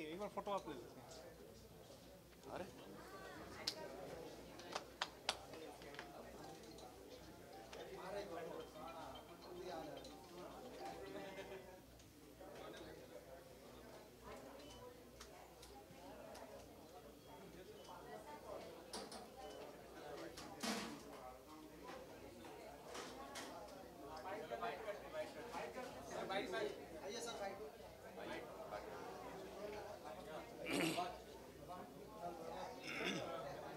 नहीं, एक बार फोटो आप ले लेते हैं। अरे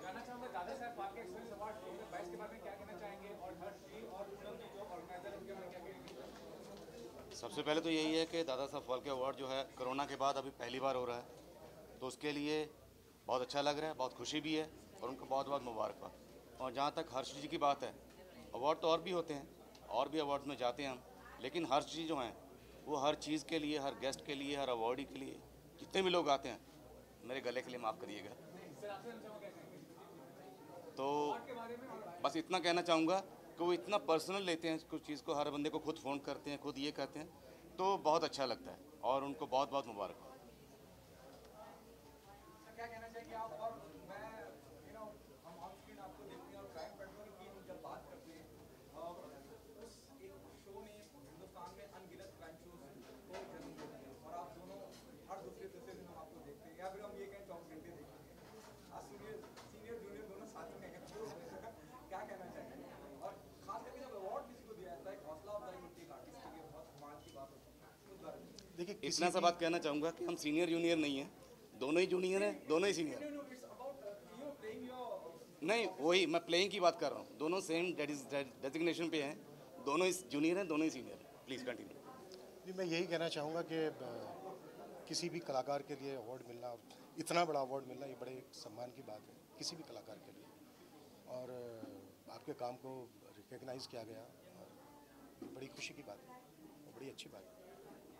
जानना चाहूँगा दादा साहब फाल्के एक्सीलेंस अवार्ड 2022 के बारे में क्या कहना चाहेंगे, और हर्ष जी और पूनम जी जो ऑर्गेनाइजर उनके बारे में क्या कहेंगे? सबसे पहले तो यही है कि दादा साहब फाल्के अवार्ड जो है कोरोना के बाद अभी पहली बार हो रहा है, तो उसके लिए बहुत अच्छा लग रहा है, बहुत खुशी भी है और उनको बहुत बहुत मुबारकबाद। और जहाँ तक हर्ष जी की बात है, अवार्ड तो और भी होते हैं, और भी अवार्ड में जाते हैं हम, लेकिन हर्ष जी जो हैं वो हर चीज़ के लिए, हर गेस्ट के लिए, हर अवार्डी के लिए, जितने भी लोग आते हैं, मेरे गले के लिए माफ़ करिएगा, तो बस इतना कहना चाहूँगा कि वो इतना पर्सनल लेते हैं कुछ चीज़ को, हर बंदे को खुद फ़ोन करते हैं, खुद ये कहते हैं, तो बहुत अच्छा लगता है और उनको बहुत बहुत मुबारक। क्या कहना चाहेंगे आप? और मैं हम ऑन स्क्रीन आपको देखते हैं और क्राइम पेट्रोल की जब बात करते हैं, उस एक शो ने हिंदुस्तान में अनगिनत क्राइम शोज को जन्म दिया है, और आप दोनों हर दूसरे तीसरे दिन हम आपको देखते हैं, या फिर हम ये कहें 24 घंटे देखते हैं। आज सीनियर जूनियर दोनों साथ में हैं, क्या कहना चाहेंगे? और खास करके जब अवार्ड किसी को दिया जाता है, एक हौसला अफजाई होती है, एक आर्टिस्ट के लिए बहुत कमाल की बात होती है। देखिए, इतना सा बात कहना चाहूँगा कि हम सीनियर जूनियर नहीं हैं, दोनों ही जूनियर हैं, दोनों ही सीनियर हैं। नहीं, वही मैं प्लेइंग की बात कर रहा हूँ, दोनों सेम डेजिग्नेशन पे हैं, दोनों ही जूनियर हैं, दोनों ही सीनियर हैं। Please continue. जी, मैं यही कहना चाहूँगा कि किसी भी कलाकार के लिए अवार्ड मिलना, और इतना बड़ा अवार्ड मिलना, ये बड़े सम्मान की बात है किसी भी कलाकार के लिए, और आपके काम को रिकग्नाइज़ किया गया, और बड़ी खुशी की बात है और बड़ी अच्छी बात है।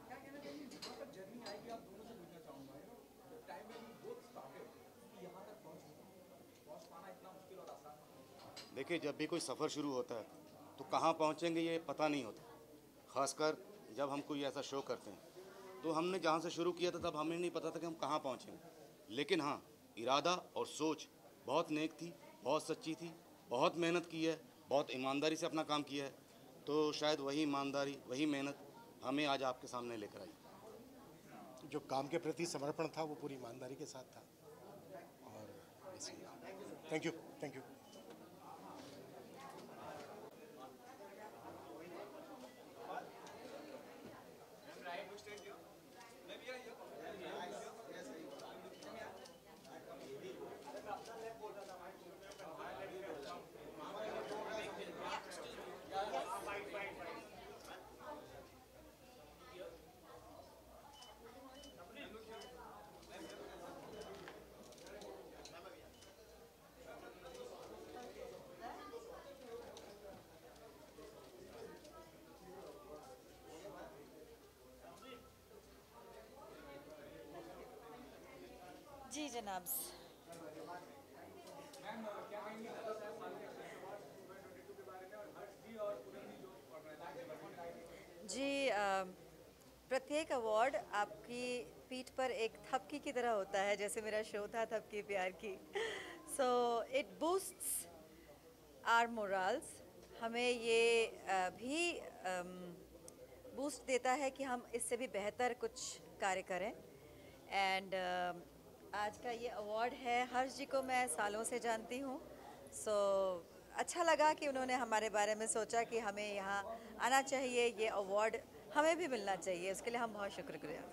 क्या कहना चाहिए जहाँ तक जर्नी आएगी, आप दोनों से पूछना चाहूँगा, टाइम में बोथ स्टार्टेड यहाँ तक पहुँच पाना इतना मुश्किल और आसान? देखिए, जब भी कोई सफ़र शुरू होता है तो कहाँ पहुँचेंगे ये पता नहीं होता, ख़ासकर जब हम कोई ऐसा शो करते हैं। तो हमने जहाँ से शुरू किया था तब हमें नहीं पता था कि हम कहाँ पहुँचेंगे, लेकिन हाँ, इरादा और सोच बहुत नेक थी, बहुत सच्ची थी, बहुत मेहनत की है, बहुत ईमानदारी से अपना काम किया है, तो शायद वही ईमानदारी, वही मेहनत हमें आज आपके सामने लेकर आई। जो काम के प्रति समर्पण था वो पूरी ईमानदारी के साथ था, और थैंक यू, थैंक यू। जी जनाब। जी, प्रत्येक अवार्ड आपकी पीठ पर एक थपकी की तरह होता है, जैसे मेरा शो था थपकी प्यार की। So it boosts our morals, हमें ये भी बूस्ट देता है कि हम इससे भी बेहतर कुछ कार्य करें। एंड आज का ये अवार्ड है, हर्ष जी को मैं सालों से जानती हूँ, सो अच्छा लगा कि उन्होंने हमारे बारे में सोचा कि हमें यहाँ आना चाहिए, ये अवार्ड हमें भी मिलना चाहिए, उसके लिए हम बहुत शुक्रगुजार।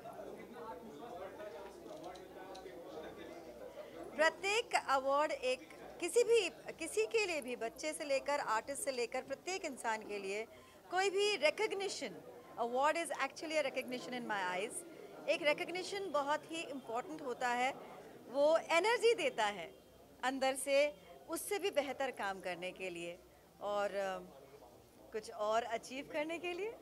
प्रत्येक अवार्ड एक किसी के लिए भी, बच्चे से लेकर आर्टिस्ट से लेकर प्रत्येक इंसान के लिए कोई भी recognition, award is actually a recognition in my eyes. एक रिकग्निशन बहुत ही इम्पोर्टेंट होता है, वो एनर्जी देता है अंदर से उससे भी बेहतर काम करने के लिए और कुछ और अचीव करने के लिए।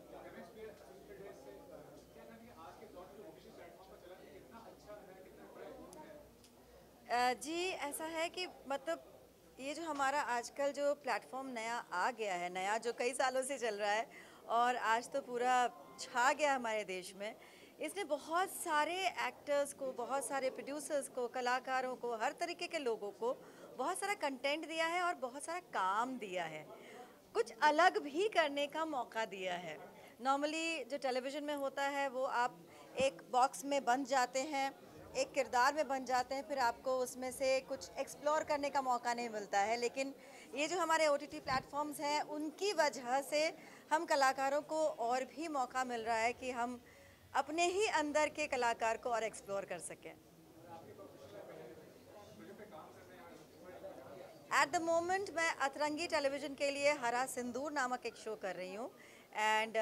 जी, ऐसा है कि मतलब ये जो हमारा आजकल जो प्लेटफॉर्म नया आ गया है, नया जो कई सालों से चल रहा है और आज तो पूरा छा गया हमारे देश में, इसने बहुत सारे एक्टर्स को, बहुत सारे प्रोड्यूसर्स को, कलाकारों को, हर तरीके के लोगों को बहुत सारा कंटेंट दिया है और बहुत सारा काम दिया है, कुछ अलग भी करने का मौका दिया है। नॉर्मली जो टेलीविज़न में होता है वो आप एक बॉक्स में बंद जाते हैं, एक किरदार में बन जाते हैं, फिर आपको उसमें से कुछ एक्सप्लोर करने का मौका नहीं मिलता है। लेकिन ये जो हमारे OTT प्लेटफॉर्म्स हैं, उनकी वजह से हम कलाकारों को और भी मौका मिल रहा है कि हम अपने ही अंदर के कलाकार को और एक्सप्लोर कर सकें। एट द मोमेंट मैं अतरंगी टेलीविज़न के लिए हरा सिंदूर नामक एक शो कर रही हूँ, एंड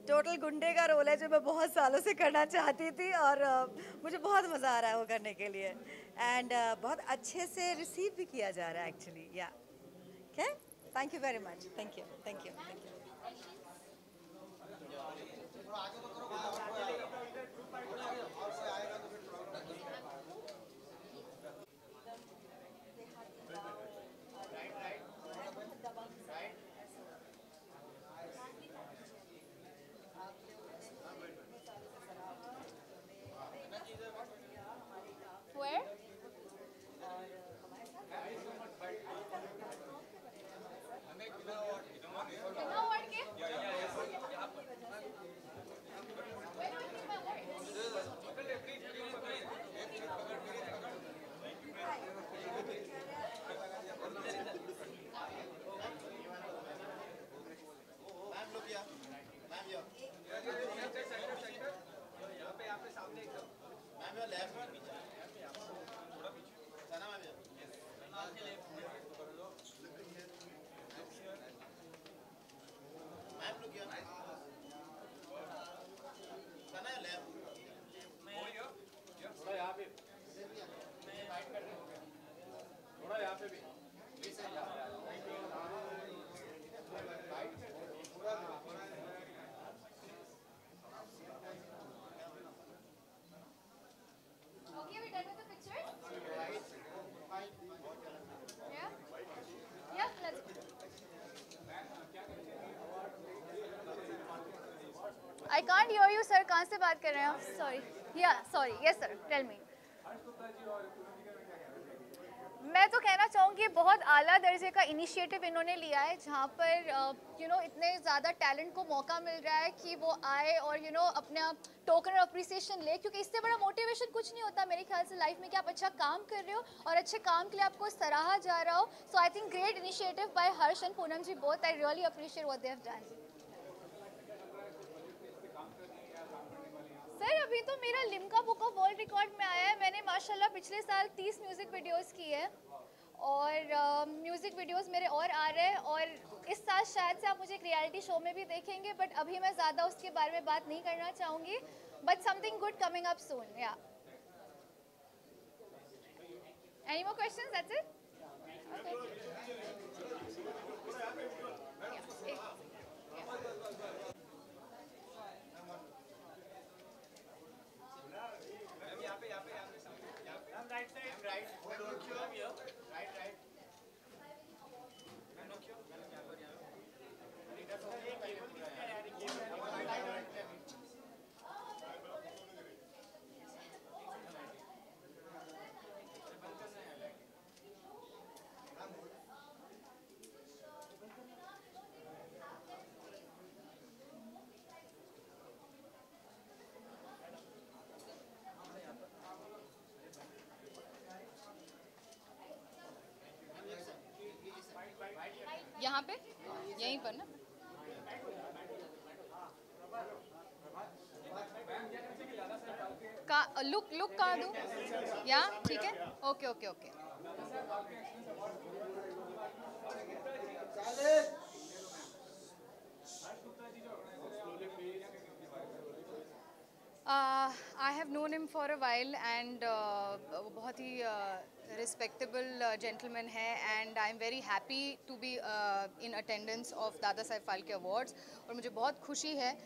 टोटल गुंडे का रोल है जो मैं बहुत सालों से करना चाहती थी, और मुझे बहुत मज़ा आ रहा है वो करने के लिए, एंड बहुत अच्छे से रिसीव भी किया जा रहा है एक्चुअली। या okay, thank you very much, thank you, thank you, thank you. Where? Kinna award ke? When will be my award? Okay, we're done with the pictures? Yeah? Yeah, let's go. I can't hear you, sir. कहाँ से बात कर रहे हैं आप? Sorry. Yeah, sorry. Yes, sir. Tell me. मैं तो कहना चाहूँगी बहुत आला दर्जे का इनिशिएटिव इन्होंने लिया है, जहाँ पर इतने ज़्यादा टैलेंट को मौका मिल रहा है कि वो आए और अपने आप टोकन अप्रिसिएशन ले, क्योंकि इससे बड़ा मोटिवेशन कुछ नहीं होता मेरे ख्याल से लाइफ में कि आप अच्छा काम कर रहे हो और अच्छे काम के लिए आपको सराहा जा रहा हो। So I think great initiative by Harsh and Poonam ji both. I really appreciate what they have done. Sir अभी तो मेरा Limca book of world record में आया है। मैंने माशाल्लाह पिछले साल 30 म्यूज़िक वीडियोस की है और म्यूज़िक वीडियोस मेरे और आ रहे हैं, और इस साल शायद से आप मुझे एक रियलिटी शो में भी देखेंगे, बट अभी मैं ज़्यादा उसके बारे में बात नहीं करना चाहूँगी, but something good coming up soon. Yeah any more questions? That's it? Okay. यहाँ पे यहीं पर ना? लुक कहाँ दूँ? यहाँ ठीक है? Okay okay okay. I have known him for a while and बहुत ही respectable gentleman है, and I am very happy to be in attendance of Dada Saheb Phalke awards, और मुझे बहुत खुशी है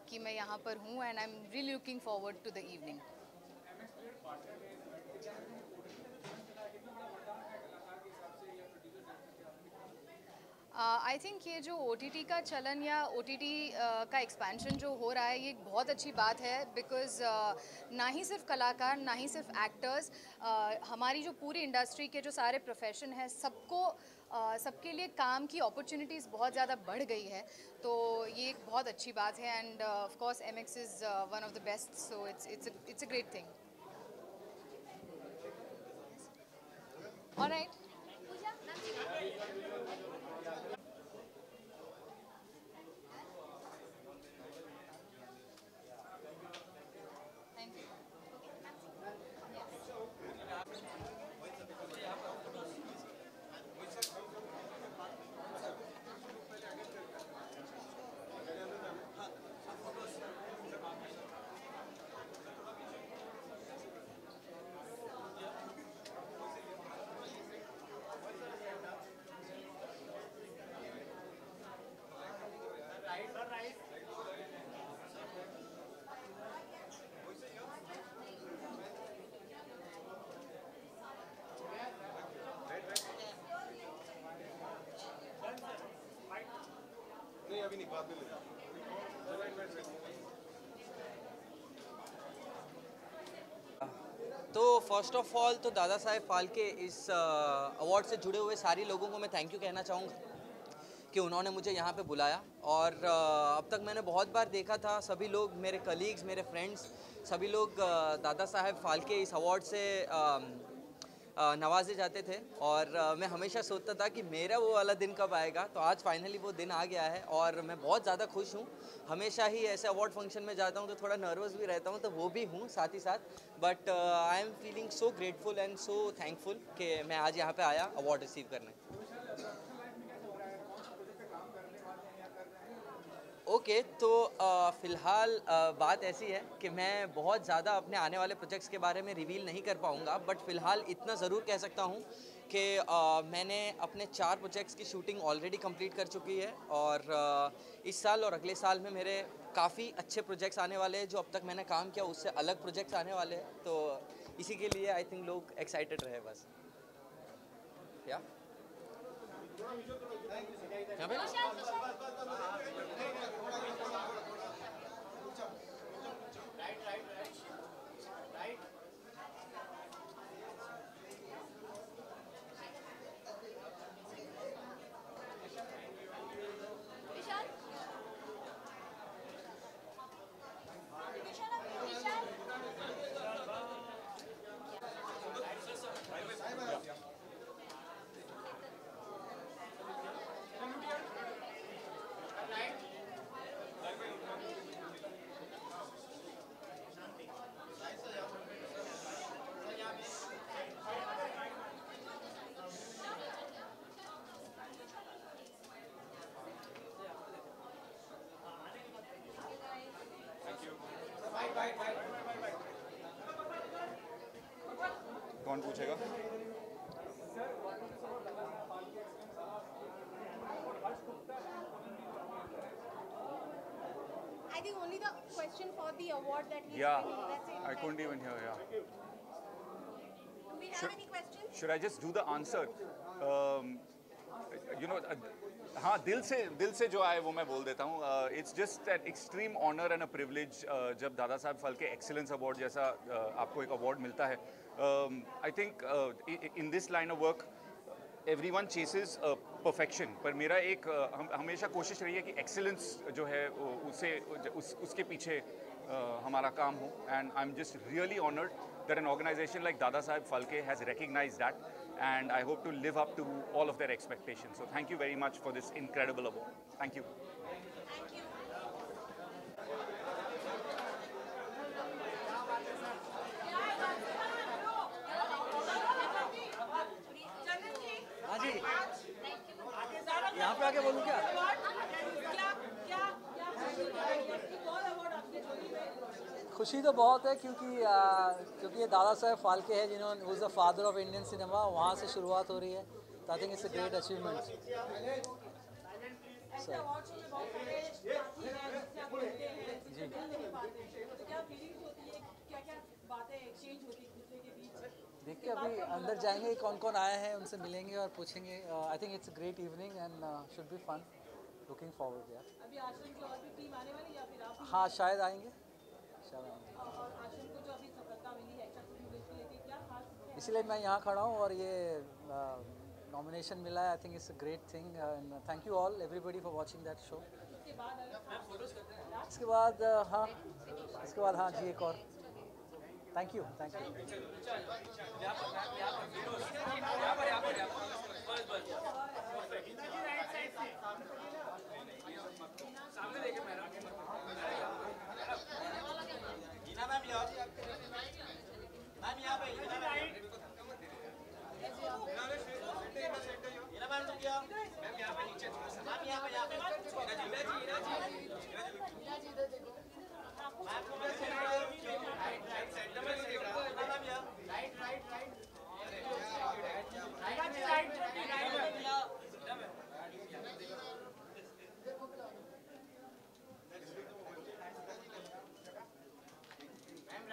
कि मैं यहाँ पर हूँ, and I am really looking forward to the evening. I think ये जो OTT का चलन या OTT का एक्सपेंशन जो हो रहा है ये एक बहुत अच्छी बात है बिकॉज ना ही सिर्फ कलाकार ना ही सिर्फ एक्टर्स, हमारी जो पूरी इंडस्ट्री के जो सारे प्रोफेशन है सबको सबके लिए काम की अपॉर्चुनिटीज़ बहुत ज़्यादा बढ़ गई है, तो ये एक बहुत अच्छी बात है end of course MX is one of the best, so it's a great thing. Alright. नहीं अभी नहीं, बाद में लेना। तो फर्स्ट ऑफ ऑल तो दादा साहेब फाल्के इस अवार्ड से जुड़े हुए सारे लोगों को मैं थैंक यू कहना चाहूँगा कि उन्होंने मुझे यहाँ पे बुलाया। और अब तक मैंने बहुत बार देखा था सभी लोग, मेरे कलीग्स, मेरे फ्रेंड्स, सभी लोग दादा साहेब फाल्के इस अवार्ड से नवाजे जाते थे और मैं हमेशा सोचता था कि मेरा वो वाला दिन कब आएगा। तो आज फाइनली वो दिन आ गया है और मैं बहुत ज़्यादा खुश हूँ। हमेशा ही ऐसे अवार्ड फंक्शन में जाता हूँ तो थोड़ा नर्वस भी रहता हूँ, तो वो भी हूँ साथ ही साथ, but I am feeling so grateful and so thankful कि मैं आज यहाँ पे आया अवार्ड रिसीव करने। ओके, तो फ़िलहाल बात ऐसी है कि मैं बहुत ज़्यादा अपने आने वाले प्रोजेक्ट्स के बारे में रिवील नहीं कर पाऊँगा, बट फ़िलहाल इतना ज़रूर कह सकता हूँ कि मैंने अपने 4 प्रोजेक्ट्स की शूटिंग ऑलरेडी कंप्लीट कर चुकी है और इस साल और अगले साल में मेरे काफ़ी अच्छे प्रोजेक्ट्स आने वाले हैं। जो अब तक मैंने काम किया उससे अलग प्रोजेक्ट्स आने वाले हैं, तो इसी के लिए आई थिंक लोग एक्साइटेड रहे बस। या यहाँ पे कौन पूछेगा? I think only the question for the award that he's Yeah, winning, that's it. I couldn't even hear. Yeah. Do we have any questions? Should I just do the answer? You know, हाँ, दिल से जो आए वो मैं बोल देता हूँ. It's just an extreme honor and a privilege जब दादा साहब फाल्के एक्सीलेंस अवार्ड जैसा आपको एक अवार्ड मिलता है. I think in this line of work everyone chases perfection, पर मेरा एक हमेशा कोशिश रही है कि एक्सीलेंस जो है उसके पीछे हमारा काम हो. And I'm just really honored that an organization like Dada Saheb Phalke has recognized that, and I hope to live up to all of their expectations. So thank you very much for this incredible award. Thank you. Thank you. हाँ जी, यहाँ पे आके बोलूँ क्या? खुशी तो बहुत है क्योंकि ये दादा साहेब फाल्के है जिन्होंने was the father of Indian cinema, वहाँ से शुरुआत हो रही है, तो आई think it's a great achievement. देखिए अभी अंदर जाएंगे, कौन कौन आए हैं उनसे मिलेंगे और पूछेंगे. I think it's great evening and should be fun. Looking forward यार. अभी आश्रम की और भी टीम आने वाली या फिर आप? हाँ शायद आएंगे, शायद आएंगे. और आश्रम को जो अभी सफलता मिली है एक्सेप्टेंस को लेके क्या खास? इसलिए मैं यहाँ खड़ा हूँ और ये नॉमिनेशन मिला है. आई think it's a great thing and thank you all everybody for watching that show. इसके बाद इसके बाद हाँ, इसके बाद हाँ जी एक और. Thank you, thank you.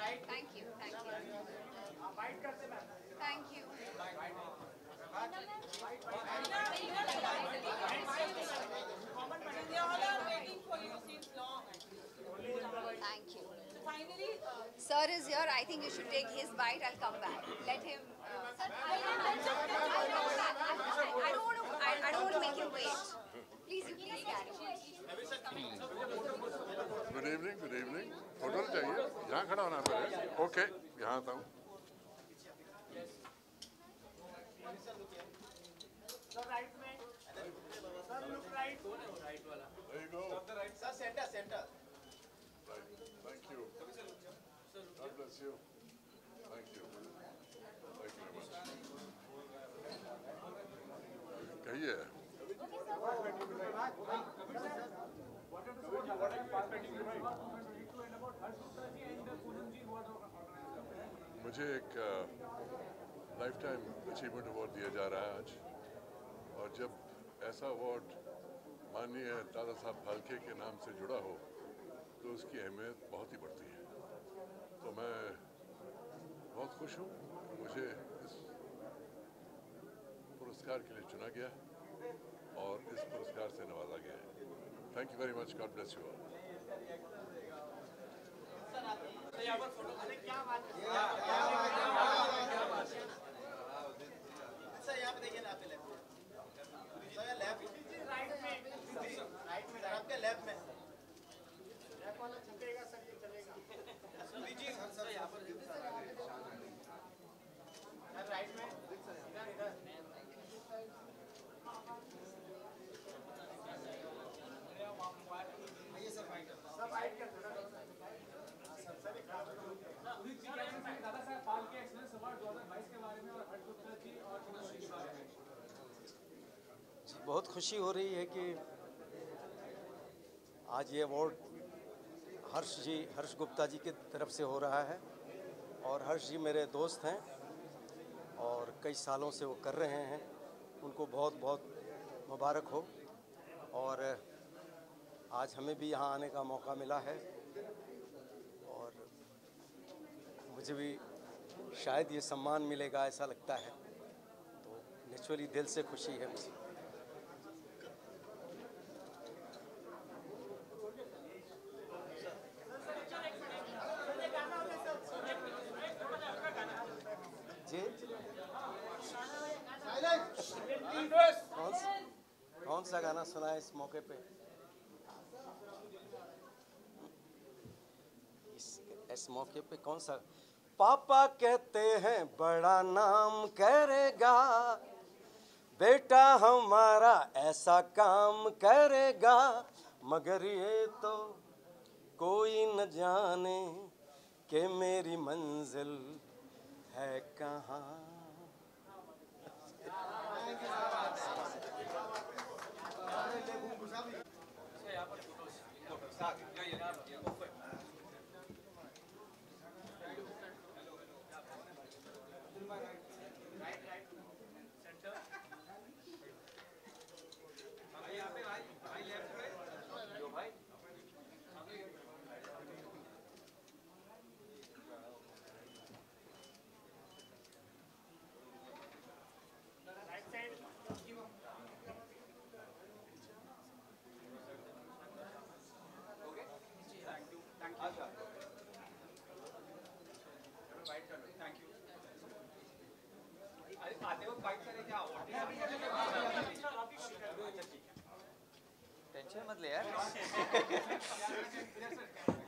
Thank you. Thank you. they all are waiting for you since long. Thank you. Finally, Sir is here. I think you should take his bite. I'll come back. Let him. I don't want to make him wait. Please, you please carry. Good evening. Photo चाहिए, यहाँ खड़ा होना पड़ेगा. Okay, यहाँ आता हूँ. There you go. Sir, center. Right. Thank you. God bless you. Thank you. Thank you very much. कहिए. मुझे एक लाइफ टाइम अचीवमेंट अवार्ड दिया जा रहा है आज, और जब ऐसा अवार्ड माननीय दादा साहब फाल्के के नाम से जुड़ा हो तो उसकी अहमियत बहुत ही बढ़ती है. तो मैं बहुत खुश हूँ कि मुझे इस पुरस्कार के लिए चुना गया और इस पुरस्कार से नवाजा गया है. Thank you very much. God bless you all. यहाँ पे देखिए ना, आपके लेफ्ट आपके लेफ्ट में राइट में दादा साहब फाल्के एक्सीलेंस अवार्ड 2022 के बारे में और हर्ष गुप्ता जी और मनोज के बारे में बहुत खुशी हो रही है कि आज ये अवार्ड हर्ष गुप्ता जी की तरफ से हो रहा है. और हर्ष जी मेरे दोस्त हैं और कई सालों से वो कर रहे हैं. उनको बहुत बहुत मुबारक हो. और आज हमें भी यहाँ आने का मौका मिला है और मुझे भी शायद ये सम्मान मिलेगा ऐसा लगता है. तो नेचुरली दिल से खुशी है मुझे. जी कौन सा गाना सुना है इस मौके पे? इस मौके पे कौन सा? पापा कहते हैं बड़ा नाम करेगा, बेटा हमारा ऐसा काम करेगा, मगर ये तो कोई न जाने कि मेरी मंजिल है कहाँ. पिक्चर मत ले यार।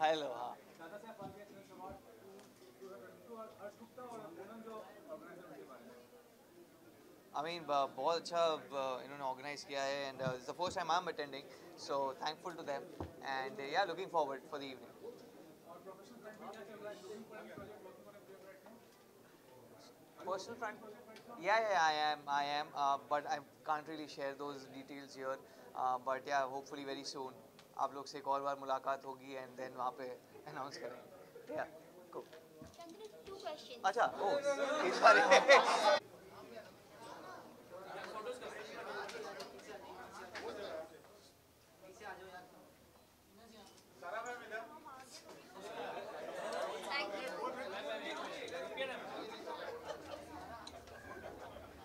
हेलो हाँ। दादा साहब फाल्के एक्सीलेंस अवार्ड 2022 और हर्ष गुप्ता और पूनम जो ऑर्गेनाइजर उनके बारे में। I mean, बहुत अच्छा इन्होंने ऑर्गेनाइज किया है and it's the first time I am attending, so thankful to them and yeah looking forward for the evening. और प्रोफेशनल फ्रंट में क्या चल रहा है? Looking for any project, working for any project right now? Personal front? Yeah, I am, but I can't really share those details here. But yeah, hopefully very soon आप लोग से एक और बार मुलाकात होगी and then वहाँ पे announce करेंगे। Yeah, cool. Two questions. अच्छा, oh, इस बारे में।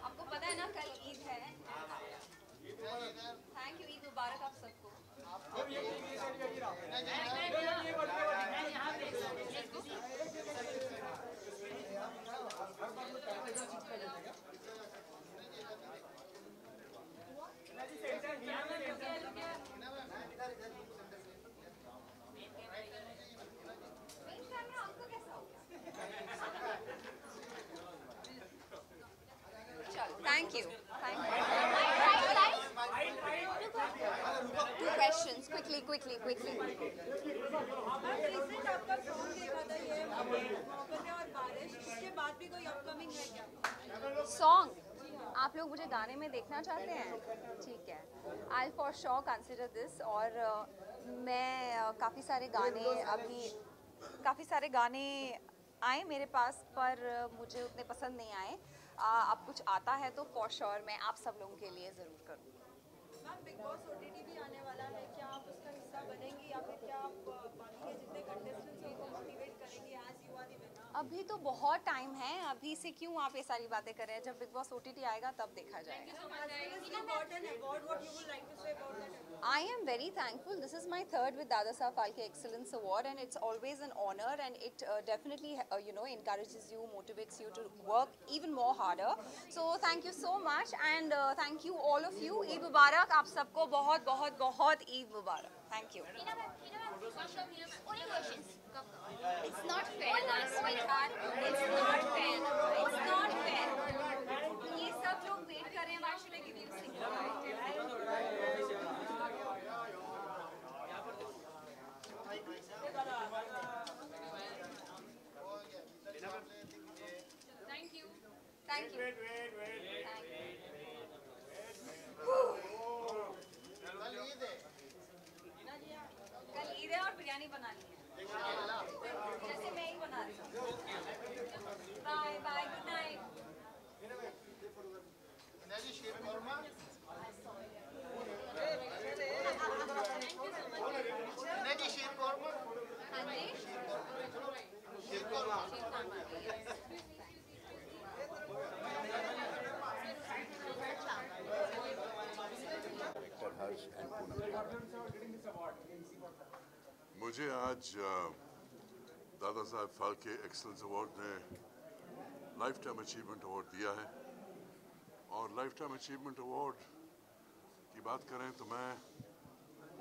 आपको पता है ना कल ईद है। थैंक यू, ईद मुबारक आप सबको। Thank you. Thank you. Two questions, quickly. recent आपका song देखा था ये मोहब्बतें और बारिश, इसके बाद भी कोई upcoming है क्या? सॉन्ग आप लोग मुझे गाने में देखना चाहते हैं? ठीक है, I for sure consider this. और मैं काफ़ी सारे गाने आए मेरे पास, पर मुझे उतने पसंद नहीं आए। अब कुछ आता है तो फॉर श्योर मैं आप सब लोगों के लिए ज़रूर करूँगी। मैम बिग बॉस OTT भी आने वाला है, क्या आप उसका हिस्सा बनेंगी या फिर क्या आप बाकी के जितने कंटेस्टेंट्स हैं उनको मोटिवेट करेंगी as you are the winner? अभी तो बहुत टाइम है, अभी से क्यों आप ये सारी बातें कर रहे हैं? जब बिग बॉस OTT आएगा तब देखा जाएगा। I am very thankful. This is my third with Dada Saab Phalke Excellence Award, and it's always an honor, and it definitely encourages you, motivates you to work even more harder. So thank you so much, and thank you all of you. Eid Mubarak, आप सबको बहुत बहुत बहुत Eid Mubarak. Thank you. It's not fair, sweetheart. It's not fair. It's not fair. ये सब लोग wait कर रहे हैं. Why should I give you a single? Thank you. कल ईद है और बिरयानी बनानी है, जैसे मैं ही बना रही हूँ। Bye bye, good night. मुझे आज Dadasaheb Phalke excellence award ने लाइफ टाइम अचीवमेंट अवार्ड दिया है। और लाइफ टाइम अचीवमेंट अवार्ड की बात करें तो मैं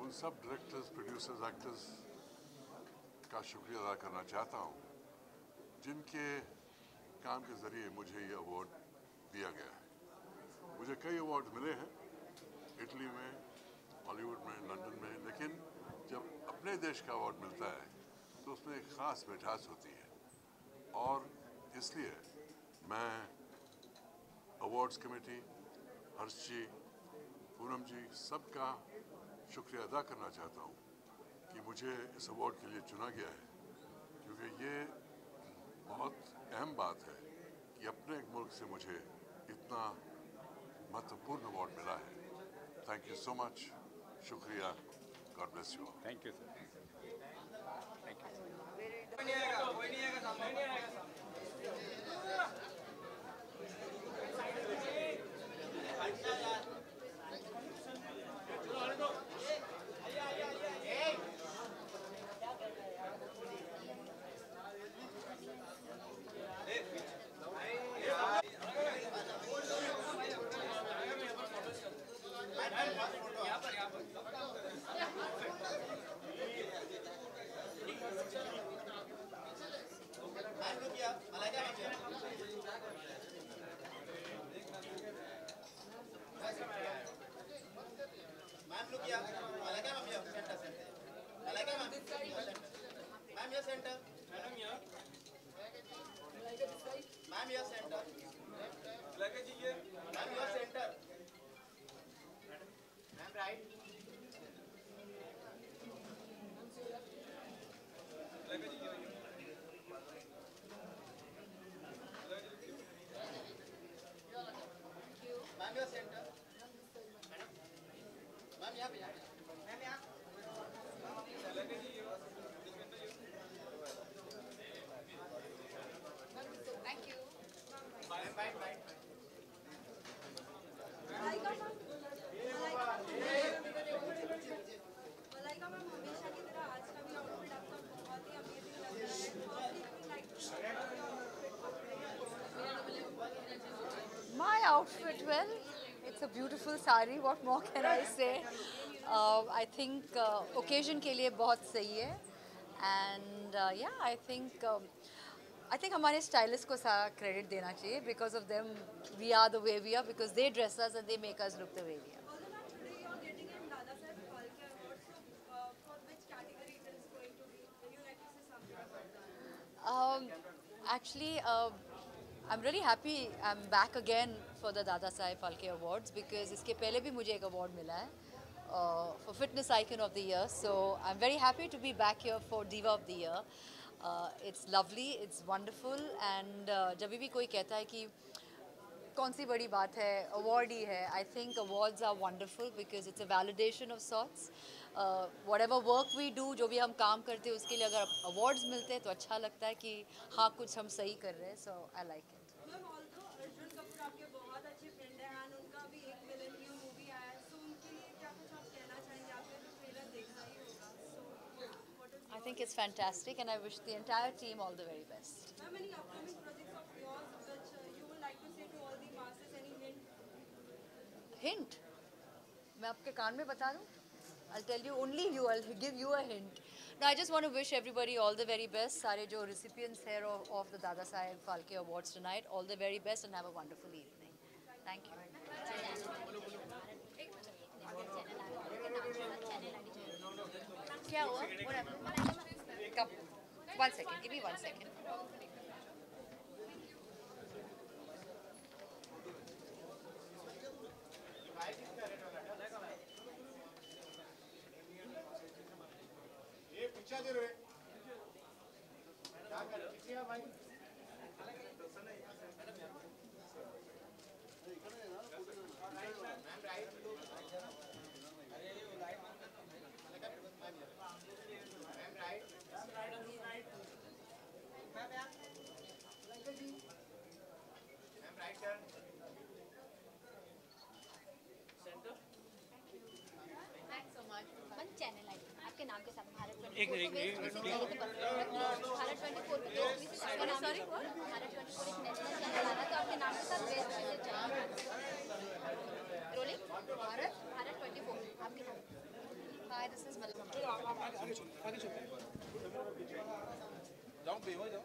उन सब डायरेक्टर्स, प्रोड्यूसर्स, एक्टर्स का शुक्रिया अदा करना चाहता हूँ जिनके काम के ज़रिए मुझे ये अवार्ड दिया गया है। मुझे कई अवार्ड मिले हैं, इटली में, हॉलीवुड में, लंदन में, लेकिन जब अपने देश का अवार्ड मिलता है तो उसमें एक ख़ास मिठास होती है। और इसलिए मैं अवार्ड्स कमेटी, हर्ष जी, पूनम जी, सबका शुक्रिया अदा करना चाहता हूँ कि मुझे इस अवार्ड के लिए चुना गया है, क्योंकि ये बहुत अहम बात है कि अपने एक मुल्क से मुझे इतना महत्वपूर्ण अवार्ड मिला है। थैंक यू सो मच, शुक्रिया, God bless you. Thank you sir. Malaika ma'am, हमेशा की तरह आज का भी आउटफिट आपका बहुत ही अमेजिंग लग रहा है। Firstly, we would like to share your outfit. My outfit, well, it's a beautiful sari. What more can I say? I think occasion के लिए बहुत सही है. And yeah, I think हमारे stylist को सारा credit देना चाहिए. Because of them, we are the way we are. Because they dress us and they make us look the way we are. Although ma'am, today you are getting in Dada Saheb Phalke Award, so for which category it is going to be? Would you like to say something about that? Actually, I'm really happy I'm back again for the Dada Saheb Phalke Awards because इसके पहले भी मुझे एक award मिला है for Fitness Icon of the Year. So I'm very happy to be back here for Diva of the Year. It's lovely, it's wonderful, and जब भी कोई कहता है कि कौन सी बड़ी बात है, award ही है, I think awards are wonderful because it's a validation of sorts. Whatever work we do, जो भी हम काम करते हैं उसके लिए अगर awards मिलते हैं तो अच्छा लगता है कि हाँ कुछ हम सही कर रहे हैं. So I like it. Ma'am, although Arjun Kapoor आपके बहुत अच्छे फ्रेंड हैं and उनका भी एक विलन की मूवी आया है, so उनके लिए क्या कुछ आप कहना चाहेंगे? आपने तो ट्रेलर देखा ही होगा, so what is I think it's fantastic and I wish the entire team all the very best. ma'am, any upcoming projects of yours which you would like to say to all the masses? Any hint? Hint? मैं आपके कान में बता दूँ? I'll tell you only you. I'll give you a hint. No, I just want to wish everybody all the very best. सारे जो recipients here of the Dada Saheb Phalke Awards tonight, all the very best and have a wonderful evening. Thank you. क्या हुआ? What happened? Come. 1 second. Give me 1 second. Channel ID आपके नाम के साथ भारत 24 एक minute Bharat 24 पे तो आपका नाम सॉरी भारत 24 एक नेशनल चैनल आ रहा तो आपके नाम के साथ बेस्ट मैसेज चाहिए रोलिंग भारत 24 आपके नाम हाय दिस इज आगे चलो जाओ बेवा जाओ